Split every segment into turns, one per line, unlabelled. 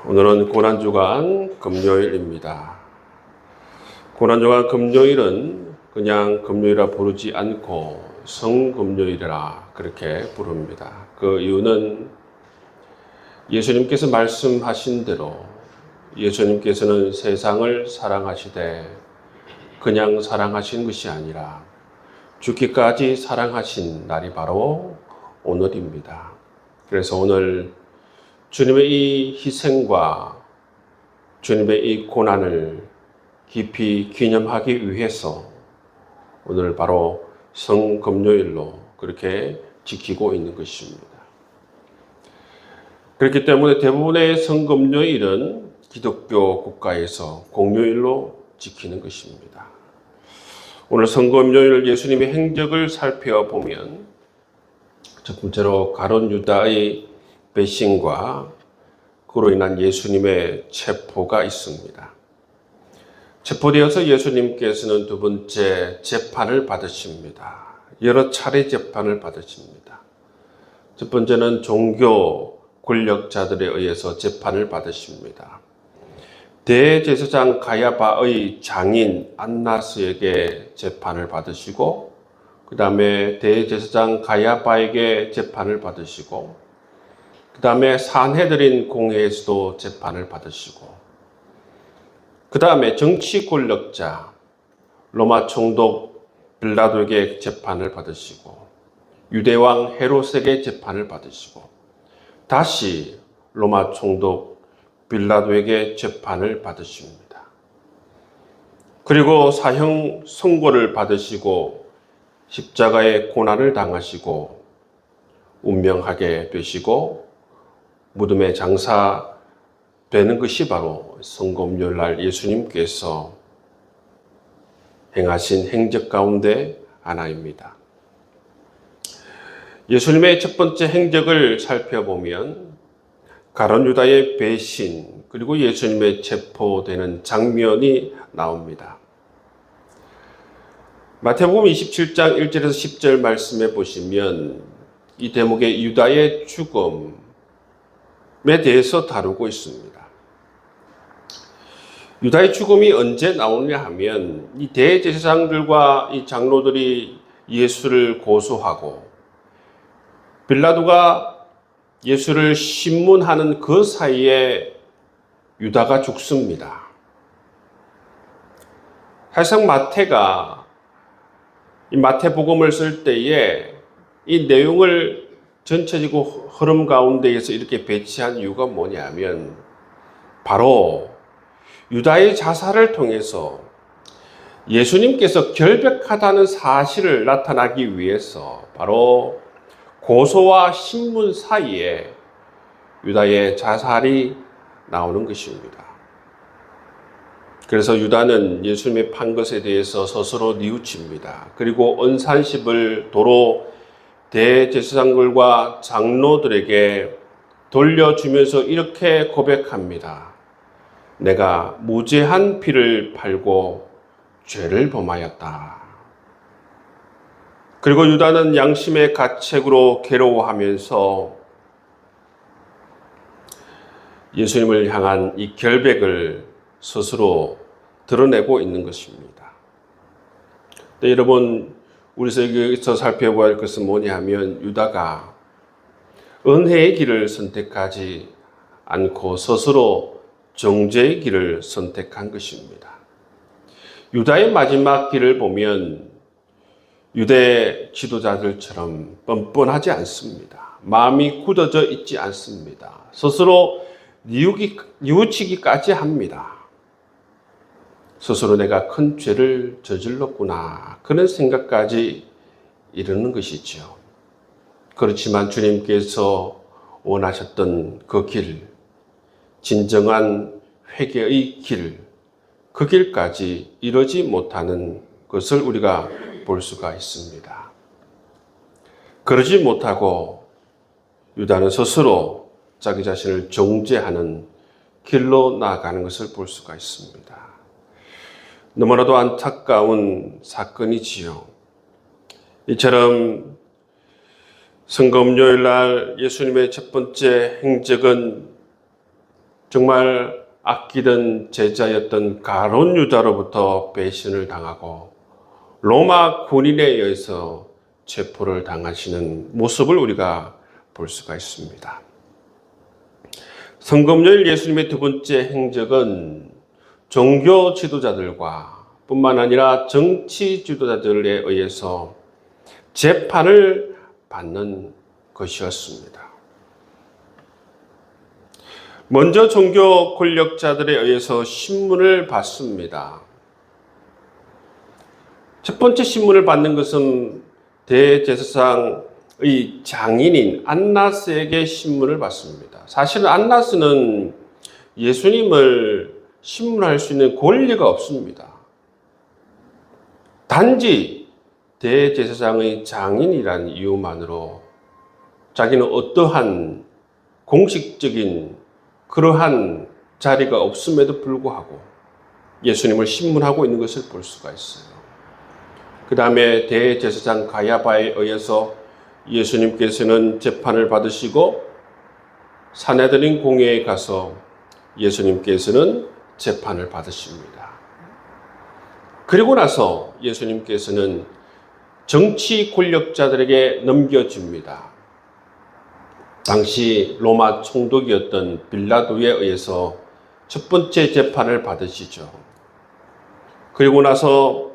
오늘은 고난주간 금요일입니다. 고난주간 금요일은 그냥 금요일이라 부르지 않고 성금요일이라 그렇게 부릅니다. 그 이유는 예수님께서 말씀하신 대로 예수님께서는 세상을 사랑하시되 그냥 사랑하신 것이 아니라 죽기까지 사랑하신 날이 바로 오늘입니다. 그래서 오늘 주님의 이 희생과 주님의 이 고난을 깊이 기념하기 위해서 오늘 바로 성금요일로 그렇게 지키고 있는 것입니다. 그렇기 때문에 대부분의 성금요일은 기독교 국가에서 공휴일로 지키는 것입니다. 오늘 성금요일 예수님의 행적을 살펴보면 첫 번째로 가룟 유다의 배신과 그로 인한 예수님의 체포가 있습니다. 체포되어서 예수님께서는 두 번째 재판을 받으십니다. 여러 차례 재판을 받으십니다. 첫 번째는 종교 권력자들에 의해서 재판을 받으십니다. 대제사장 가야바의 장인 안나스에게 재판을 받으시고 그 다음에 대제사장 가야바에게 재판을 받으시고 그 다음에 산헤드린 공회에서도 재판을 받으시고 그 다음에 정치 권력자 로마 총독 빌라도에게 재판을 받으시고 유대왕 헤롯에게 재판을 받으시고 다시 로마 총독 빌라도에게 재판을 받으십니다. 그리고 사형 선고를 받으시고 십자가의 고난을 당하시고 운명하게 되시고 무덤에 장사되는 것이 바로 성금요일 날 예수님께서 행하신 행적 가운데 하나입니다. 예수님의 첫 번째 행적을 살펴보면 가룟 유다의 배신 그리고 예수님의 체포되는 장면이 나옵니다. 마태복음 27장 1절에서 10절 말씀해 보시면 이 대목의 유다의 죽음에 대해서 다루고 있습니다. 유다의 죽음이 언제 나오느냐 하면 이 대제사장들과 이 장로들이 예수를 고소하고 빌라도가 예수를 신문하는 그 사이에 유다가 죽습니다. 사실상 마태가 이 마태복음을 쓸 때에 이 내용을 전체적으로 흐름 가운데에서 이렇게 배치한 이유가 뭐냐면 바로 유다의 자살을 통해서 예수님께서 결백하다는 사실을 나타나기 위해서 바로 고소와 신문 사이에 유다의 자살이 나오는 것입니다. 그래서 유다는 예수님의 판 것에 대해서 스스로 뉘우칩니다. 그리고 언산십을 도로 대제사장들과 장로들에게 돌려주면서 이렇게 고백합니다. 내가 무죄한 피를 팔고 죄를 범하였다. 그리고 유다는 양심의 가책으로 괴로워하면서 예수님을 향한 이 결백을 스스로 드러내고 있는 것입니다. 네, 여러분, 우리에서 살펴봐야 할 것은 뭐냐 하면 유다가 은혜의 길을 선택하지 않고 스스로 정죄의 길을 선택한 것입니다. 유다의 마지막 길을 보면 유대 지도자들처럼 뻔뻔하지 않습니다. 마음이 굳어져 있지 않습니다. 스스로 뉘우치기까지 합니다. 스스로 내가 큰 죄를 저질렀구나 그런 생각까지 이르는 것이죠. 그렇지만 주님께서 원하셨던 그 길, 진정한 회개의 길, 그 길까지 이르지 못하는 것을 우리가 볼 수가 있습니다. 그러지 못하고 유다는 스스로 자기 자신을 정죄하는 길로 나아가는 것을 볼 수가 있습니다. 너무나도 안타까운 사건이지요. 이처럼 성금요일 날 예수님의 첫 번째 행적은 정말 아끼던 제자였던 가룟 유다로부터 배신을 당하고 로마 군인에 의해서 체포를 당하시는 모습을 우리가 볼 수가 있습니다. 성금요일 예수님의 두 번째 행적은 종교 지도자들과 뿐만 아니라 정치 지도자들에 의해서 재판을 받는 것이었습니다. 먼저 종교 권력자들에 의해서 신문을 받습니다. 첫 번째 신문을 받는 것은 대제사장의 장인인 안나스에게 신문을 받습니다. 사실 안나스는 예수님을 신문할 수 있는 권리가 없습니다. 단지 대제사장의 장인이라는 이유만으로 자기는 어떠한 공식적인 그러한 자리가 없음에도 불구하고 예수님을 신문하고 있는 것을 볼 수가 있어요. 그 다음에 대제사장 가야바에 의해서 예수님께서는 재판을 받으시고 산헤드린 공회에 가서 예수님께서는 재판을 받으십니다. 그리고 나서 예수님께서는 정치 권력자들에게 넘겨집니다. 당시 로마 총독이었던 빌라도에 의해서 첫 번째 재판을 받으시죠. 그리고 나서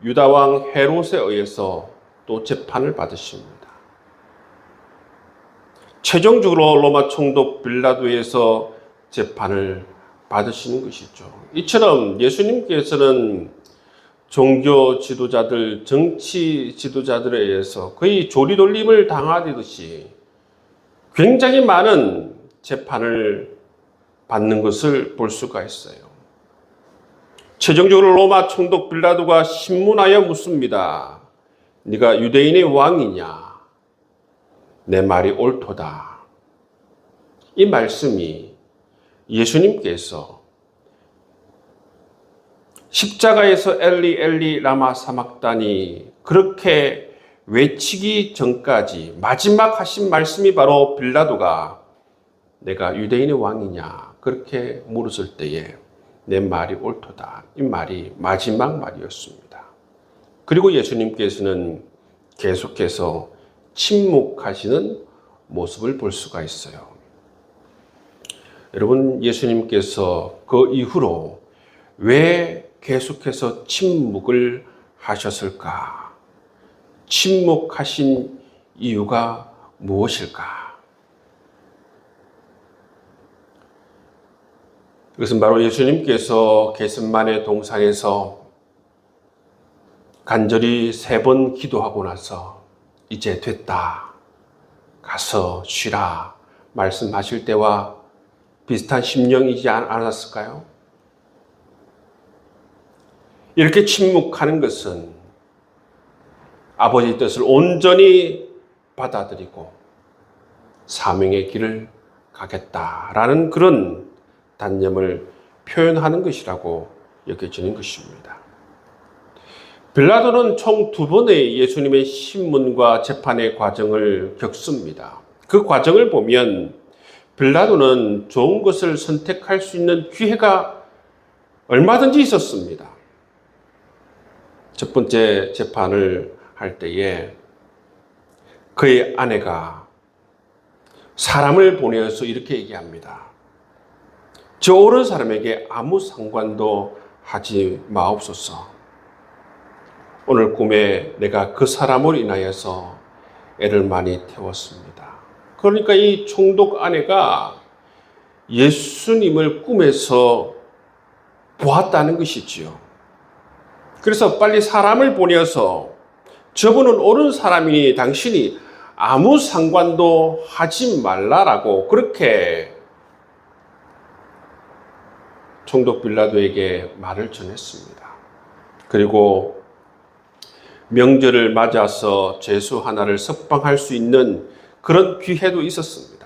유다왕 헤롯에 의해서 또 재판을 받으십니다. 최종적으로 로마 총독 빌라도에서 재판을 받으시는 것이죠. 이처럼 예수님께서는 종교 지도자들, 정치 지도자들에 의해서 거의 조리돌림을 당하듯이 굉장히 많은 재판을 받는 것을 볼 수가 있어요. 최종적으로 로마 총독 빌라도가 신문하여 묻습니다. 네가 유대인의 왕이냐? 내 말이 옳도다. 이 말씀이 예수님께서 십자가에서 엘리 엘리 라마 사막다니 그렇게 외치기 전까지 마지막 하신 말씀이 바로 빌라도가 내가 유대인의 왕이냐 그렇게 물었을 때에 내 말이 옳도다. 이 말이 마지막 말이었습니다. 그리고 예수님께서는 계속해서 침묵하시는 모습을 볼 수가 있어요. 여러분, 예수님께서 그 이후로 왜 계속해서 침묵을 하셨을까? 침묵하신 이유가 무엇일까? 이것은 바로 예수님께서 겟세마네 동산에서 간절히 3번 기도하고 나서 이제 됐다. 가서 쉬라. 말씀하실 때와 비슷한 심령이지 않았을까요? 이렇게 침묵하는 것은 아버지의 뜻을 온전히 받아들이고 사명의 길을 가겠다라는 그런 단념을 표현하는 것이라고 여겨지는 것입니다. 빌라도는 총 2번의 예수님의 신문과 재판의 과정을 겪습니다. 그 과정을 보면 빌라도는 좋은 것을 선택할 수 있는 기회가 얼마든지 있었습니다. 첫 번째 재판을 할 때에 그의 아내가 사람을 보내어서 이렇게 얘기합니다. 저 옳은 사람에게 아무 상관도 하지 마옵소서. 오늘 꿈에 내가 그 사람으로 인하여서 애를 많이 태웠습니다. 그러니까 이 총독 아내가 예수님을 꿈에서 보았다는 것이지요. 그래서 빨리 사람을 보내어서 저분은 옳은 사람이니 당신이 아무 상관도 하지 말라라고 그렇게 총독 빌라도에게 말을 전했습니다. 그리고 명절을 맞아서 죄수 하나를 석방할 수 있는 그런 기회도 있었습니다.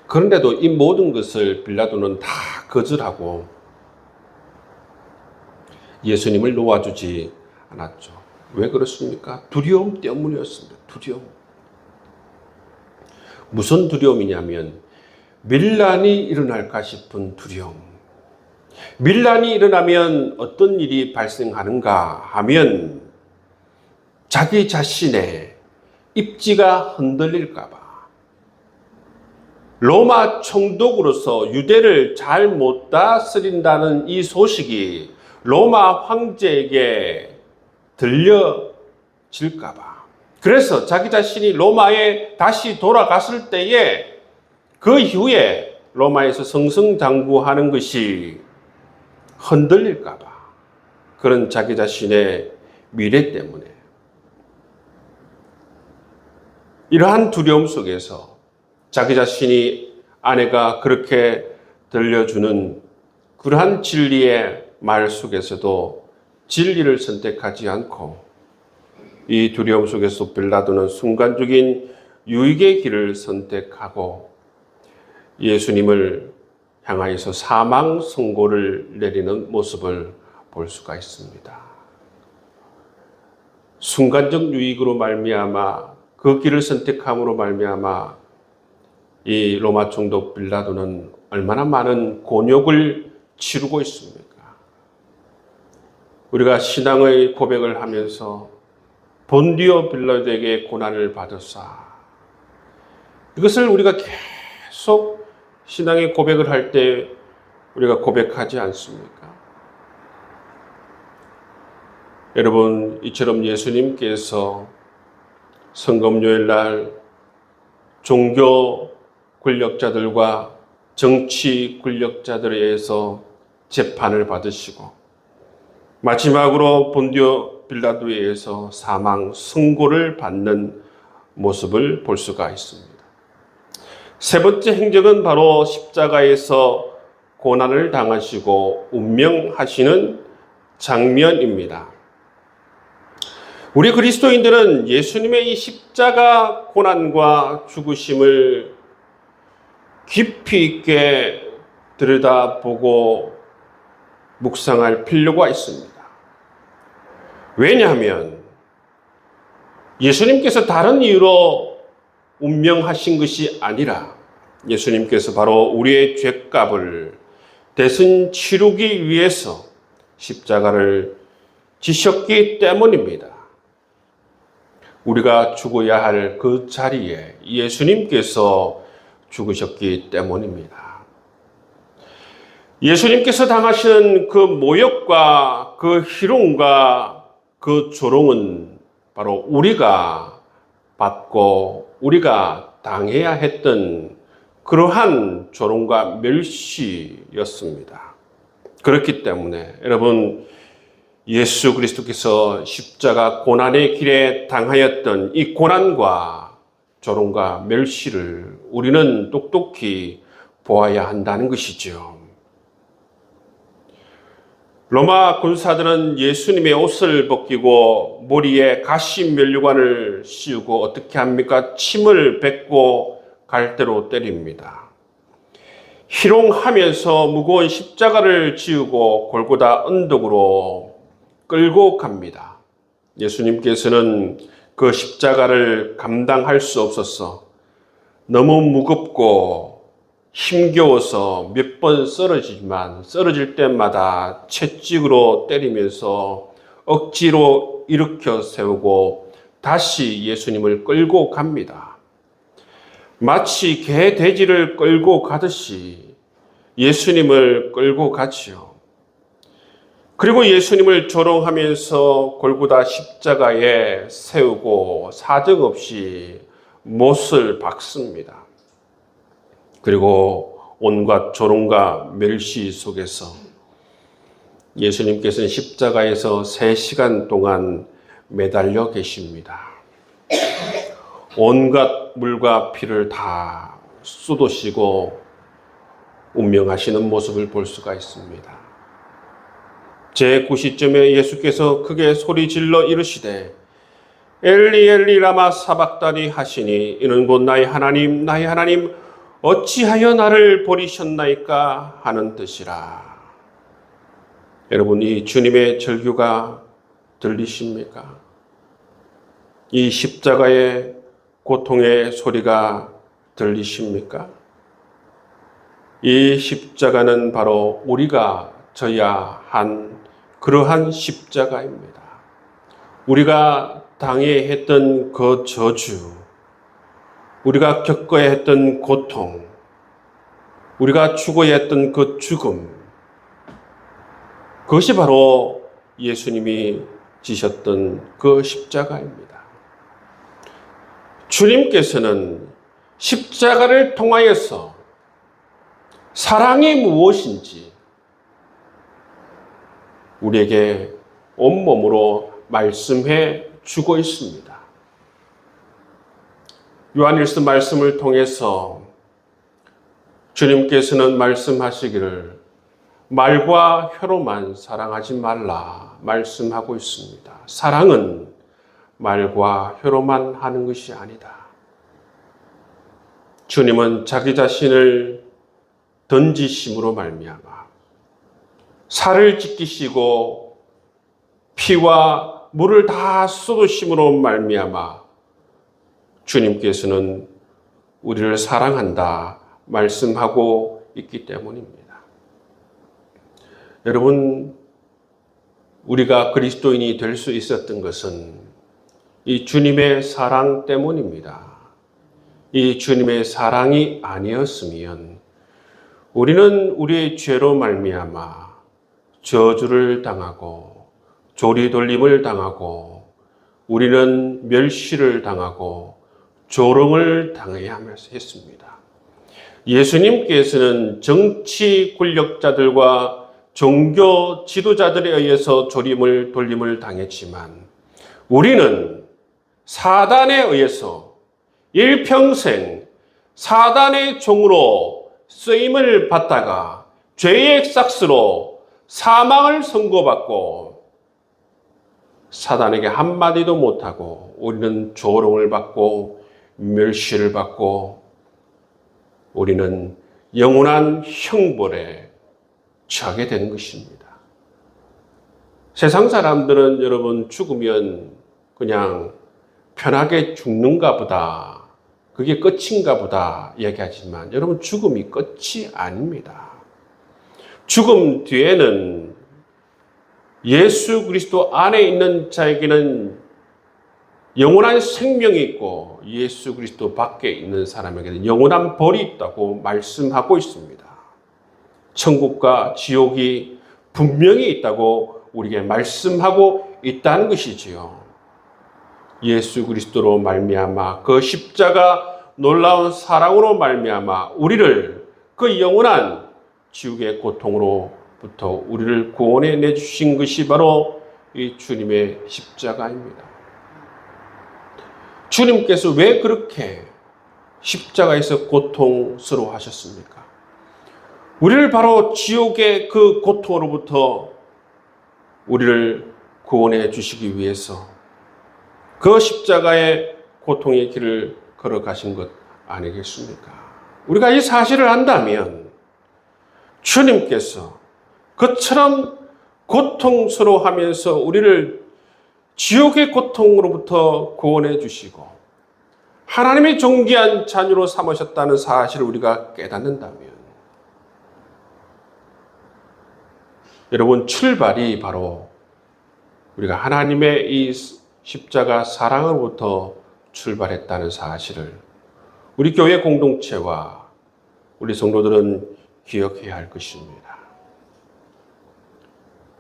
그런데도 이 모든 것을 빌라도는 다 거절하고 예수님을 놓아주지 않았죠. 왜 그렇습니까? 두려움 때문이었습니다. 두려움. 무슨 두려움이냐면 밀란이 일어날까 싶은 두려움. 밀란이 일어나면 어떤 일이 발생하는가 하면 자기 자신의 입지가 흔들릴까 봐. 로마 총독으로서 유대를 잘 못 다스린다는 이 소식이 로마 황제에게 들려질까 봐. 그래서 자기 자신이 로마에 다시 돌아갔을 때에 그 이후에 로마에서 승승장구하는 것이 흔들릴까 봐. 그런 자기 자신의 미래 때문에. 이러한 두려움 속에서 자기 자신이 아내가 그렇게 들려주는 그러한 진리의 말 속에서도 진리를 선택하지 않고 이 두려움 속에서 빌라도는 순간적인 유익의 길을 선택하고 예수님을 향하여서 사망 선고를 내리는 모습을 볼 수가 있습니다. 순간적 유익으로 말미암아 그 길을 선택함으로 말미암아 이 로마 총독 빌라도는 얼마나 많은 곤욕을 치르고 있습니까? 우리가 신앙의 고백을 하면서 본디오 빌라도에게 고난을 받으사, 이것을 우리가 계속 신앙의 고백을 할 때 우리가 고백하지 않습니까? 여러분, 이처럼 예수님께서 성검요일 날 종교 권력자들과 정치 권력자들에 의해서 재판을 받으시고 마지막으로 본디오 빌라도에 의해서 사망 선고를 받는 모습을 볼 수가 있습니다. 세 번째 행적은 바로 십자가에서 고난을 당하시고 운명하시는 장면입니다. 우리 그리스도인들은 예수님의 이 십자가 고난과 죽으심을 깊이 있게 들여다보고 묵상할 필요가 있습니다. 왜냐하면 예수님께서 다른 이유로 운명하신 것이 아니라 예수님께서 바로 우리의 죄값을 대신 치르기 위해서 십자가를 지셨기 때문입니다. 우리가 죽어야 할 그 자리에 예수님께서 죽으셨기 때문입니다. 예수님께서 당하신 그 모욕과 그 희롱과 그 조롱은 바로 우리가 받고 우리가 당해야 했던 그러한 조롱과 멸시였습니다. 그렇기 때문에 여러분, 예수 그리스도께서 십자가 고난의 길에 당하였던 이 고난과 조롱과 멸시를 우리는 똑똑히 보아야 한다는 것이죠. 로마 군사들은 예수님의 옷을 벗기고 머리에 가시 면류관을 씌우고 어떻게 합니까? 침을 뱉고 갈대로 때립니다. 희롱하면서 무거운 십자가를 지우고 골고다 언덕으로 끌고 갑니다. 예수님께서는 그 십자가를 감당할 수 없어서 너무 무겁고 힘겨워서 몇 번 쓰러지지만 쓰러질 때마다 채찍으로 때리면서 억지로 일으켜 세우고 다시 예수님을 끌고 갑니다. 마치 개 돼지를 끌고 가듯이 예수님을 끌고 가지요. 그리고 예수님을 조롱하면서 골고다 십자가에 세우고 사정없이 못을 박습니다. 그리고 온갖 조롱과 멸시 속에서 예수님께서는 십자가에서 3시간 동안 매달려 계십니다. 온갖 물과 피를 다 쏟으시고 운명하시는 모습을 볼 수가 있습니다. 제9시쯤에 예수께서 크게 소리질러 이르시되 엘리 엘리 라마 사박다니 하시니 이는 곧 나의 하나님 나의 하나님 어찌하여 나를 버리셨나이까 하는 뜻이라. 여러분, 이 주님의 절규가 들리십니까? 이 십자가의 고통의 소리가 들리십니까? 이 십자가는 바로 우리가 져야 한 그러한 십자가입니다. 우리가 당해야 했던 그 저주, 우리가 겪어야 했던 고통, 우리가 죽어야 했던 그 죽음, 그것이 바로 예수님이 지셨던 그 십자가입니다. 주님께서는 십자가를 통하여서 사랑이 무엇인지 우리에게 온몸으로 말씀해 주고 있습니다. 요한일서 말씀을 통해서 주님께서는 말씀하시기를 말과 혀로만 사랑하지 말라 말씀하고 있습니다. 사랑은 말과 혀로만 하는 것이 아니다. 주님은 자기 자신을 던지심으로 말미암아 살을 찢기시고 피와 물을 다 쏟으심으로 말미암아 주님께서는 우리를 사랑한다 말씀하고 있기 때문입니다. 여러분, 우리가 그리스도인이 될 수 있었던 것은 이 주님의 사랑 때문입니다. 이 주님의 사랑이 아니었으면 우리는 우리의 죄로 말미암아 저주를 당하고 조리돌림을 당하고 우리는 멸시를 당하고 조롱을 당해야 했습니다. 예수님께서는 정치 권력자들과 종교 지도자들에 의해서 돌림을 당했지만 우리는 사단에 의해서 일평생 사단의 종으로 쓰임을 받다가 죄의 삭스로 사망을 선고받고 사단에게 한마디도 못하고 우리는 조롱을 받고 멸시를 받고 우리는 영원한 형벌에 처하게 되는 것입니다. 세상 사람들은 여러분 죽으면 그냥 편하게 죽는가 보다, 그게 끝인가 보다 얘기하지만 여러분 죽음이 끝이 아닙니다. 죽음 뒤에는 예수 그리스도 안에 있는 자에게는 영원한 생명이 있고 예수 그리스도 밖에 있는 사람에게는 영원한 벌이 있다고 말씀하고 있습니다. 천국과 지옥이 분명히 있다고 우리에게 말씀하고 있다는 것이지요. 예수 그리스도로 말미암아 그 십자가 놀라운 사랑으로 말미암아 우리를 그 영원한 지옥의 고통으로부터 우리를 구원해 내주신 것이 바로 이 주님의 십자가입니다. 주님께서 왜 그렇게 십자가에서 고통스러워하셨습니까? 우리를 바로 지옥의 그 고통으로부터 우리를 구원해 주시기 위해서 그 십자가의 고통의 길을 걸어가신 것 아니겠습니까? 우리가 이 사실을 안다면 주님께서 그처럼 고통스러워하면서 우리를 지옥의 고통으로부터 구원해 주시고 하나님의 존귀한 자녀로 삼으셨다는 사실을 우리가 깨닫는다면 여러분, 출발이 바로 우리가 하나님의 이 십자가 사랑으로부터 출발했다는 사실을 우리 교회 공동체와 우리 성도들은 기억해야 할 것입니다.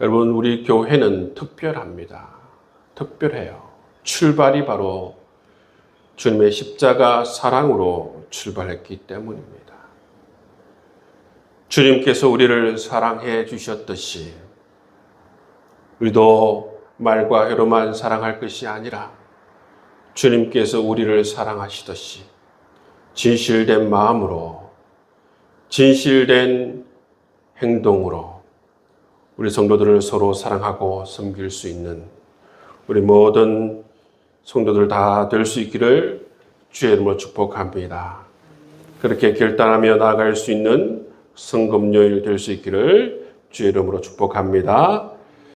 여러분, 우리 교회는 특별합니다. 특별해요. 출발이 바로 주님의 십자가 사랑으로 출발했기 때문입니다. 주님께서 우리를 사랑해 주셨듯이 우리도 말과 혀로만 사랑할 것이 아니라 주님께서 우리를 사랑하시듯이 진실된 마음으로 진실된 행동으로 우리 성도들을 서로 사랑하고 섬길 수 있는 우리 모든 성도들 다 될 수 있기를 주의 이름으로 축복합니다. 그렇게 결단하며 나아갈 수 있는 성금요일 될 수 있기를 주의 이름으로 축복합니다.